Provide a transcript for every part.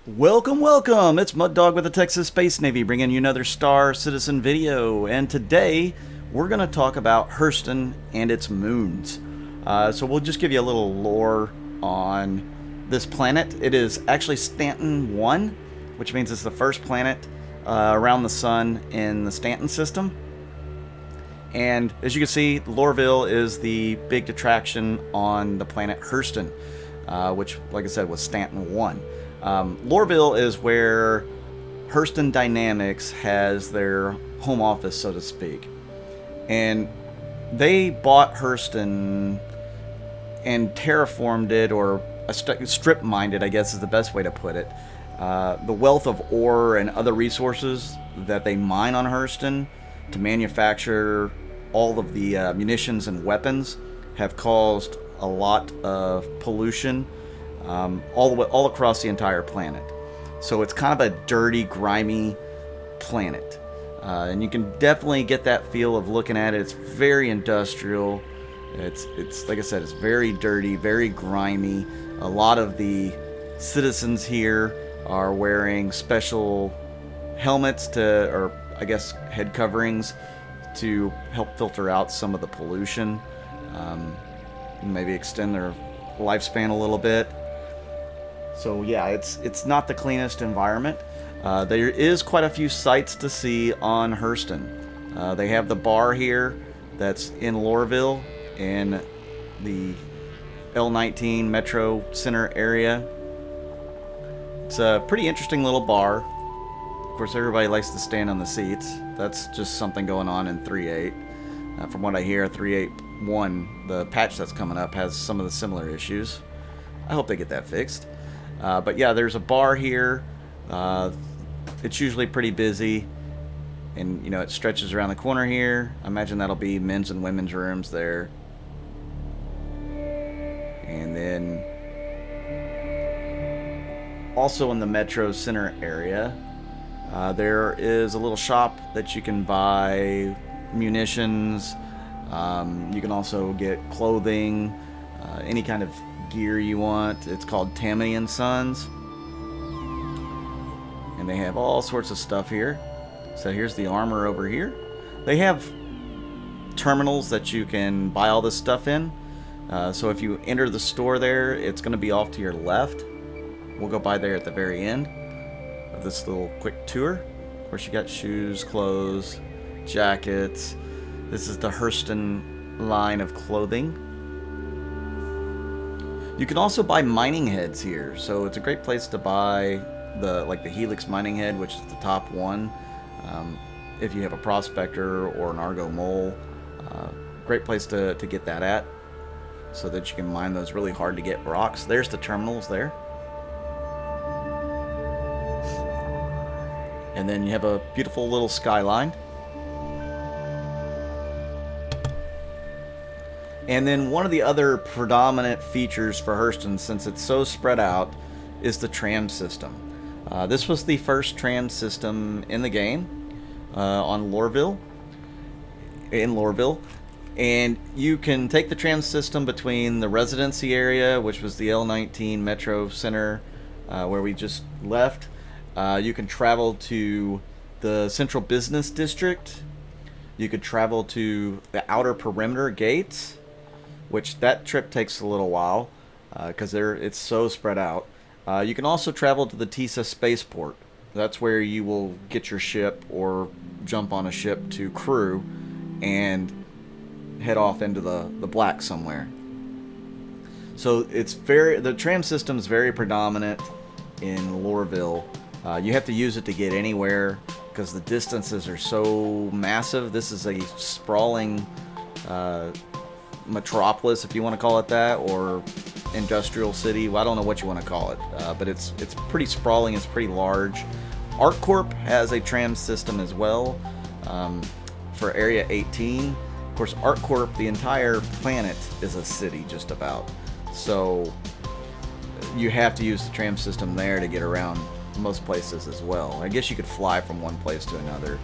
Welcome, welcome! It's Mud Dog with the Texas Space Navy bringing you another Star Citizen video, and today we're going to talk about Hurston and its moons. So we'll just give you a little lore on this planet. It is actually Stanton I, which means it's the first planet around the sun in the Stanton system. And as you can see, Lorville is the big attraction on the planet Hurston, which, like I said, was Stanton I. Lorville is where Hurston Dynamics has their home office, so to speak. And they bought Hurston and terraformed it, or strip-mined it, I guess is the best way to put it. The wealth of ore and other resources that they mine on Hurston to manufacture all of the munitions and weapons have caused a lot of pollution all across the entire planet. So it's kind of a dirty, grimy planet. And you can definitely get that feel of looking at it. It's very industrial. It's like I said, it's very dirty, very grimy. A lot of the citizens here are wearing special helmets or I guess head coverings to help filter out some of the pollution. Maybe extend their lifespan a little bit. So yeah, it's not the cleanest environment. There is quite a few sights to see on Hurston. They have the bar here that's in Lorville in the L19 Metro Center area. It's a pretty interesting little bar. Of course, everybody likes to stand on the seats. That's just something going on in 3.8. From what I hear, 3.8.1, the patch that's coming up, has some of the similar issues. I hope they get that fixed. But yeah, there's a bar here. It's usually pretty busy, and it stretches around the corner here. I imagine that'll be men's and women's rooms there. And then also in the Metro Center area, there is a little shop that you can buy munitions. You can also get clothing, any kind of gear you want. It's called Tammany and Sons, and they have all sorts of stuff here. So here's the armor over here. They have terminals that you can buy all this stuff in. So if you enter the store there, it's going to be off to your left. We'll go by there at the very end of this little quick tour. Of course, you got shoes, clothes, jackets. This is the Hurston line of clothing. You can also buy mining heads here, so it's a great place to buy the Helix mining head, which is the top one. If you have a prospector or an Argo mole, great place to get that at, so that you can mine those really hard to get rocks. There's the terminals there. And then you have a beautiful little skyline. And then one of the other predominant features for Hurston, since it's so spread out, is the tram system. This was the first tram system in the game in Lorville. And you can take the tram system between the residency area, which was the L19 Metro Center, where we just left. You can travel to the Central Business District. You could travel to the Outer Perimeter Gates, which that trip takes a little while because it's so spread out. You can also travel to the Tisa Spaceport. That's where you will get your ship or jump on a ship to crew and head off into the black somewhere. So the tram system is very predominant in Lorville. You have to use it to get anywhere because the distances are so massive. This is a sprawling metropolis, if you want to call it that, or industrial city. Well, I don't know what you want to call it, but it's pretty sprawling. It's pretty large. ArcCorp has a tram system as well for Area 18. Of course, ArcCorp, the entire planet is a city just about, so you have to use the tram system there to get around most places as well. I guess you could fly from one place to another.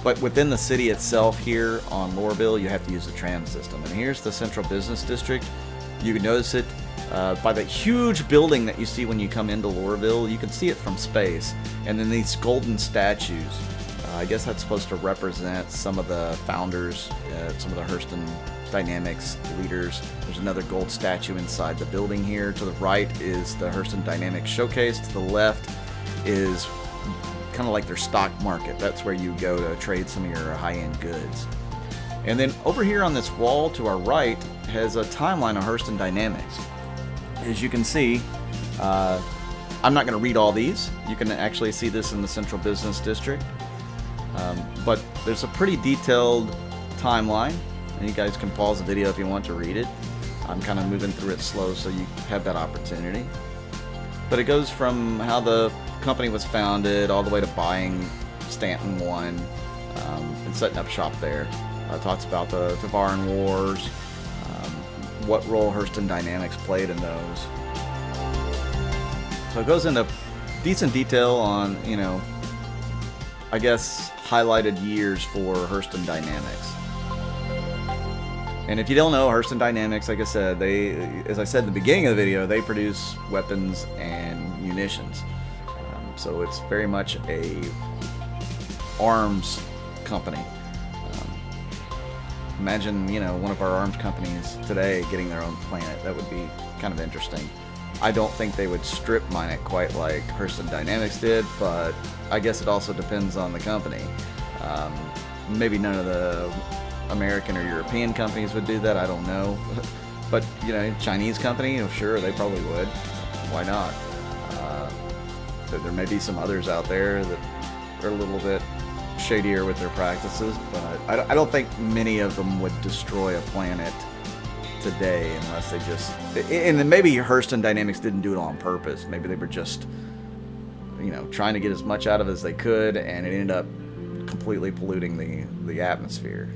But within the city itself here on Lorville, you have to use the tram system. And here's the Central Business District. You can notice it by the huge building that you see when you come into Lorville. You can see it from space. And then these golden statues. I guess that's supposed to represent some of the founders, some of the Hurston Dynamics leaders. There's another gold statue inside the building here. To the right is the Hurston Dynamics showcase. To the left is kind of like their stock market. That's where you go to trade some of your high-end goods. And then over here on this wall to our right has a timeline of Hurston Dynamics. As you can see, I'm not going to read all these. You can actually see this in the Central Business District. But there's a pretty detailed timeline, and you guys can pause the video if you want to read it. I'm kind of moving through it slow so you have that opportunity. But it goes from how the company was founded all the way to buying Stanton I and setting up shop there. It talks about the Tavaran Wars, what role Hurston Dynamics played in those. So it goes into decent detail on, you know, I guess highlighted years for Hurston Dynamics. And if you don't know, Hurston Dynamics, like I said, as I said in the beginning of the video, they produce weapons and munitions. So it's very much a arms company. Imagine, you know, one of our arms companies today getting their own planet. That would be kind of interesting. I don't think they would strip mine it quite like Hurston Dynamics did, but I guess it also depends on the company. Maybe none of the American or European companies would do that, I don't know. But, you know, Chinese company, oh, sure, they probably would. Why not? There may be some others out there that are a little bit shadier with their practices, but I don't think many of them would destroy a planet today unless they just... And then maybe Hurston Dynamics didn't do it on purpose. Maybe they were just, you know, trying to get as much out of it as they could, and it ended up completely polluting the atmosphere.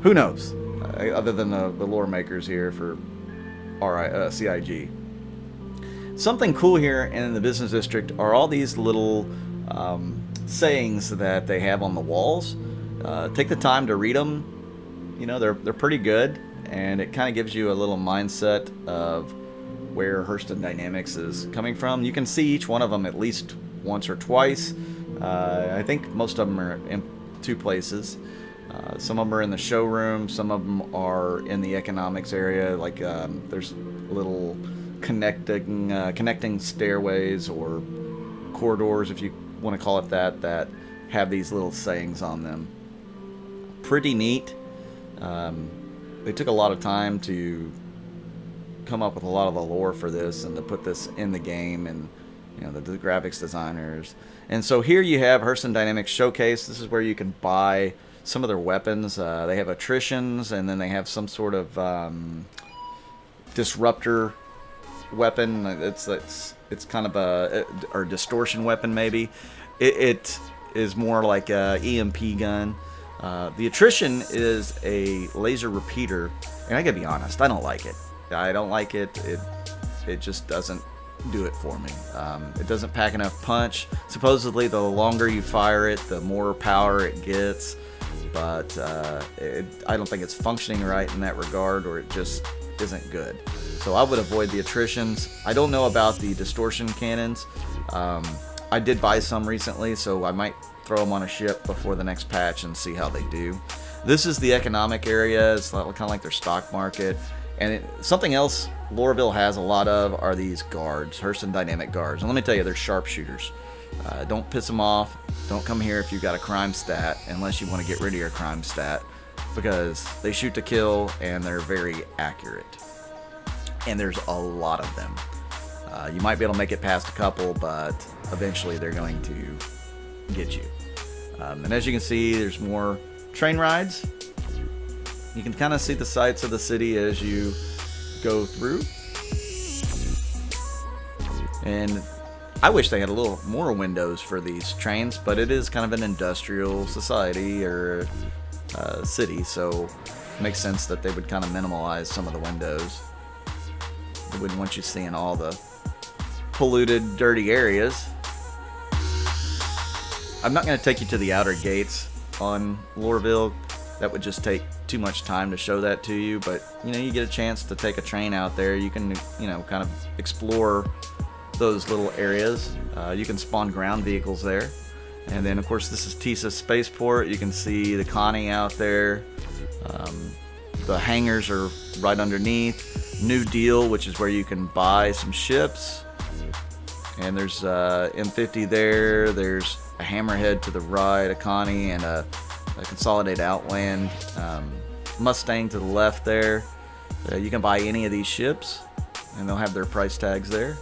Who knows? Other than the lore makers here for CIG. Something cool here in the business district are all these little sayings that they have on the walls. Take the time to read them. You know, they're pretty good, and it kind of gives you a little mindset of where Hurston Dynamics is coming from. You can see each one of them at least once or twice. I think most of them are in two places. Some of them are in the showroom. Some of them are in the economics area. Like there's little connecting stairways or corridors, if you want to call it that, that have these little sayings on them. Pretty neat. They took a lot of time to come up with a lot of the lore for this and to put this in the game, and you know, the graphics designers. And so here you have Hurston Dynamics Showcase. This is where you can buy some of their weapons. They have attritions, and then they have some sort of disruptor weapon. It's kind of a or distortion weapon maybe. It is more like a EMP gun. The attrition is a laser repeater, and I gotta be honest, I don't like it. I don't like it. It just doesn't do it for me. It doesn't pack enough punch. Supposedly, the longer you fire it, the more power it gets. But I don't think it's functioning right in that regard, or it just isn't good. So I would avoid the attritions. I don't know about the distortion cannons. I did buy some recently, so I might throw them on a ship before the next patch and see how they do. This is the economic area. It's kind of like their stock market. And something else Lorville has a lot of are these guards, Hurston Dynamic guards. And let me tell you, they're sharpshooters. Don't piss them off. Don't come here if you've got a crime stat, unless you want to get rid of your crime stat, because they shoot to kill and they're very accurate. And there's a lot of them. You might be able to make it past a couple, but eventually they're going to get you. And as you can see, there's more train rides. You can kind of see the sights of the city as you go through. And I wish they had a little more windows for these trains, but it is kind of an industrial society or city, so it makes sense that they would kind of minimalize some of the windows. They wouldn't want you seeing all the polluted, dirty areas. I'm not going to take you to the outer gates on Lorville. That would just take too much time to show that to you, but you get a chance to take a train out there, you can kind of explore those little areas. You can spawn ground vehicles there. And then of course this is Tisa Spaceport. You can see the Connie out there. The hangars are right underneath. New Deal, which is where you can buy some ships. And there's M50 there. There's a Hammerhead to the right, a Connie, and a Consolidated Outland Mustang to the left there. You can buy any of these ships, and they'll have their price tags there.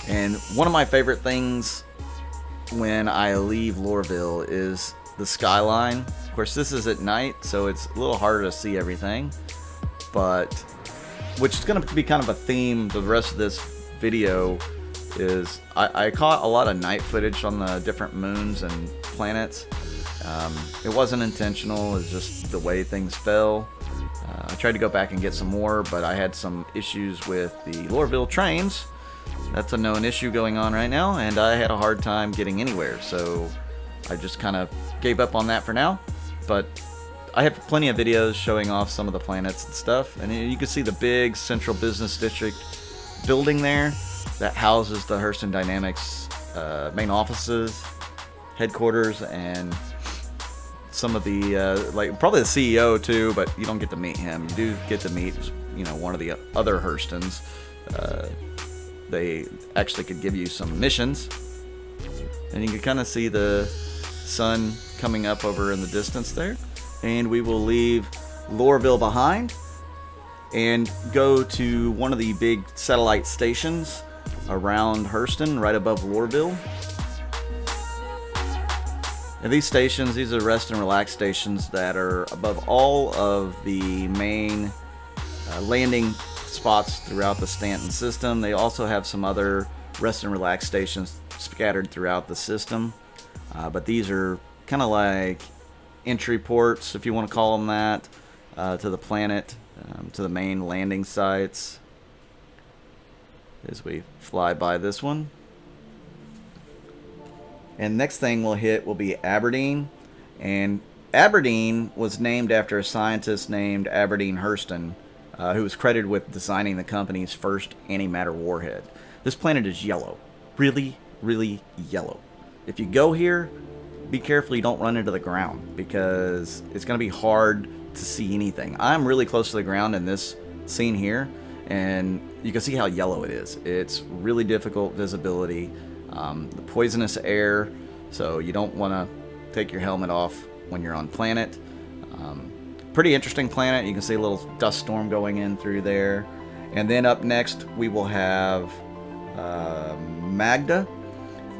And one of my favorite things when I leave Lorville is the skyline. Of course, this is at night, so it's a little harder to see everything, but which is going to be kind of a theme the rest of this video is I caught a lot of night footage on the different moons and planets. It wasn't intentional, it's just the way things fell. I tried to go back and get some more, but I had some issues with the Lorville trains. That's a known issue going on right now, and I had a hard time getting anywhere, so I just kind of gave up on that for now. But I have plenty of videos showing off some of the planets and stuff, and you can see the big central business district building there that houses the Hurston Dynamics main offices, headquarters, and some of the like probably the CEO too, but you don't get to meet him. You do get to meet one of the other Hurstons. They actually could give you some missions, and you can kind of see the sun coming up over in the distance there. And we will leave Lorville behind and go to one of the big satellite stations around Hurston, right above Lorville. And these stations, these are rest and relax stations that are above all of the main landing spots throughout the Stanton system. They also have some other rest and relax stations scattered throughout the system, but these are kind of like entry ports, if you want to call them that, to the planet, to the main landing sites. As we fly by this one. And next thing we'll hit will be Aberdeen. And Aberdeen was named after a scientist named Aberdeen Hurston, who was credited with designing the company's first antimatter warhead. This planet is yellow. Really, really yellow. If you go here, be careful you don't run into the ground, because it's going to be hard to see anything. I'm really close to the ground in this scene here, and you can see how yellow it is. It's really difficult visibility. The poisonous air, so you don't want to take your helmet off when you're on planet. Pretty interesting planet. You can see a little dust storm going in through there. And then up next we will have Magda.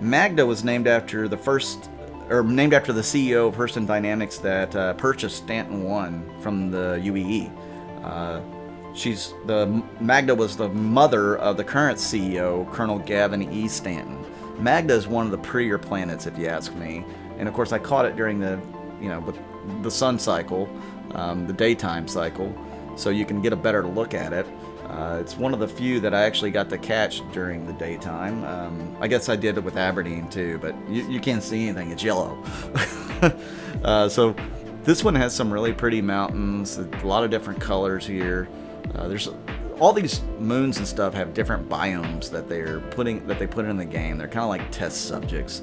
Magda was named after the CEO of Hurston Dynamics that purchased Stanton I from the UEE. Magda was the mother of the current CEO, Colonel Gavin E. Stanton. Magda is one of the prettier planets, if you ask me. And of course, I caught it during the sun cycle, the daytime cycle, so you can get a better look at it. It's one of the few that I actually got to catch during the daytime. I guess I did it with Aberdeen too, but you can't see anything. It's yellow. So this one has some really pretty mountains, a lot of different colors here. There's all these moons and stuff have different biomes that they put in the game. They're kind of like test subjects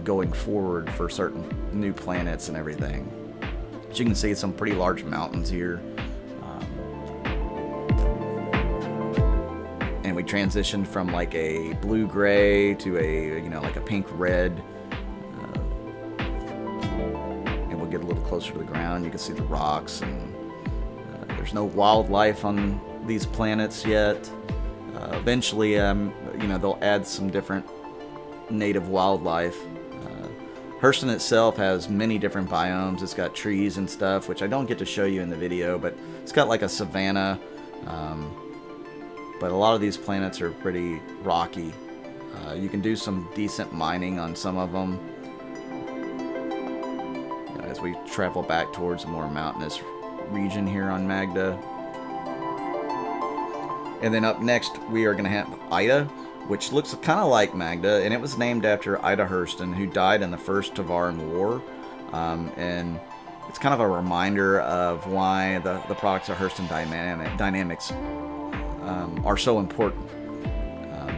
going forward for certain new planets and everything. As you can see, some pretty large mountains here. And we transitioned from like a blue-gray to a like a pink-red. And we'll get a little closer to the ground. You can see the rocks, and there's no wildlife on these planets yet. Eventually, they'll add some different native wildlife. Hurston itself has many different biomes. It's got trees and stuff, which I don't get to show you in the video, but it's got like a savanna. But a lot of these planets are pretty rocky. You can do some decent mining on some of them. As we travel back towards a more mountainous region here on Magda. And then up next we are going to have Ida, which looks kind of like Magda, and it was named after Ida Hurston, who died in the First Tavaran War. And it's kind of a reminder of why the products of Hurston Dynamics are so important,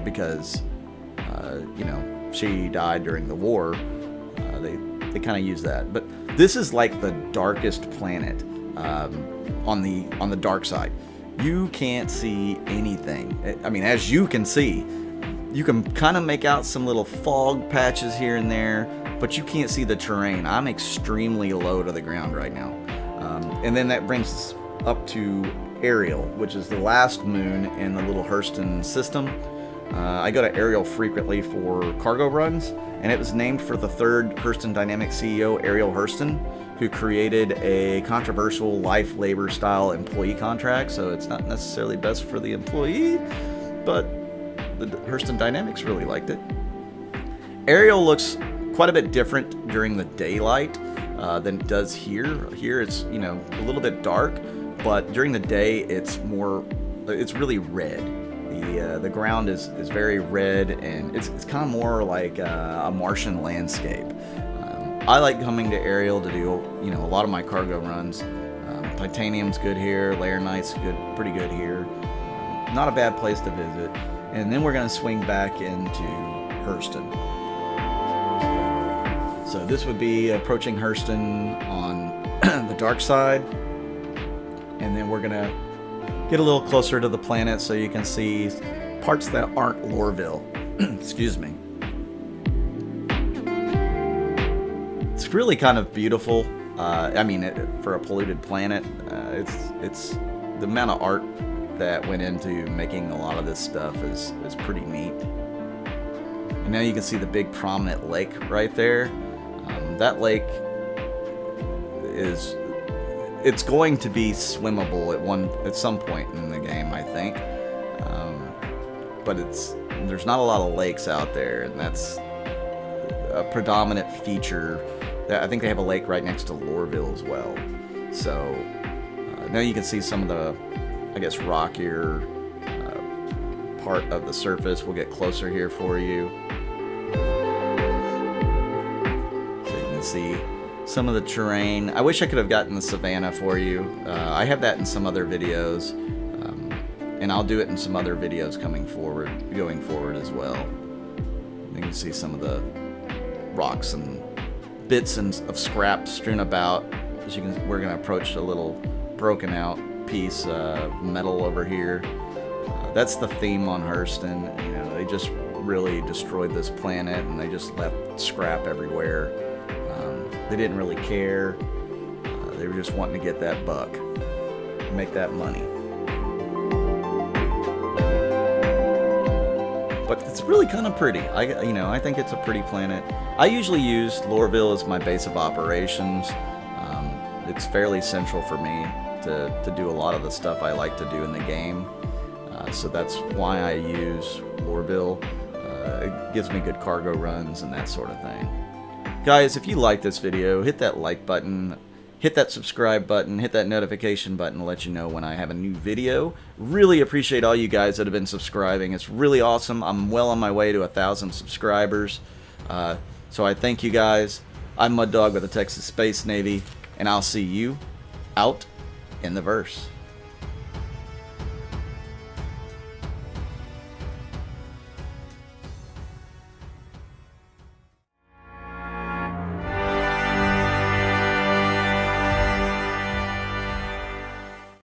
because you know, she died during the war. They kind of use that, but this is like the darkest planet on the dark side. You can't see anything. I mean, as you can see, you can kind of make out some little fog patches here and there, but you can't see the terrain. I'm extremely low to the ground right now. And then that brings us up to Arial, which is the last moon in the little Hurston system. I go to Arial frequently for cargo runs, and it was named for the third Hurston Dynamics CEO, Arial Hurston, who created a controversial life-labor style employee contract. So it's not necessarily best for the employee, but the Hurston Dynamics really liked it. Arial looks quite a bit different during the daylight than it does here. Here it's, you know, a little bit dark, but during the day it's really red. The ground is very red, and it's kind of more like a Martian landscape. I like coming to Arial to do, you know, a lot of my cargo runs. Titanium's good here, Laranite's pretty good here. Not a bad place to visit. And then we're going to swing back into Hurston. So this would be approaching Hurston on the dark side, and then we're going to get a little closer to the planet so you can see parts that aren't Lorville. Excuse me. It's really kind of beautiful. I mean, for a polluted planet, it's the amount of art that went into making a lot of this stuff is pretty neat. And now you can see the big prominent lake right there. That lake it's going to be swimmable at some point in the game, I think. But there's not a lot of lakes out there, and that's a predominant feature. I think they have a lake right next to Lorville as well. So now you can see some of the, I guess, rockier part of the surface. We'll get closer here for you. So you can see some of the terrain. I wish I could have gotten the savanna for you. I have that in some other videos, and I'll do it in some other videos going forward as well. You can see some of the rocks and bits of scrap strewn about. As you can, we're going to approach a little broken out piece of metal over here. That's the theme on Hurston. You know, they just really destroyed this planet, and they just left scrap everywhere. They didn't really care. They were just wanting to get that buck, make that money. But it's really kind of pretty. I think it's a pretty planet. I usually use Lorville as my base of operations. It's fairly central for me to do a lot of the stuff I like to do in the game. So that's why I use Lorville. It gives me good cargo runs and that sort of thing. Guys, if you like this video, hit that like button, hit that subscribe button, hit that notification button to let you know when I have a new video. Really appreciate all you guys that have been subscribing. It's really awesome. I'm well on my way to 1,000 subscribers. So I thank you guys. I'm Mud Dog with the Texas Space Navy, and I'll see you out in the verse.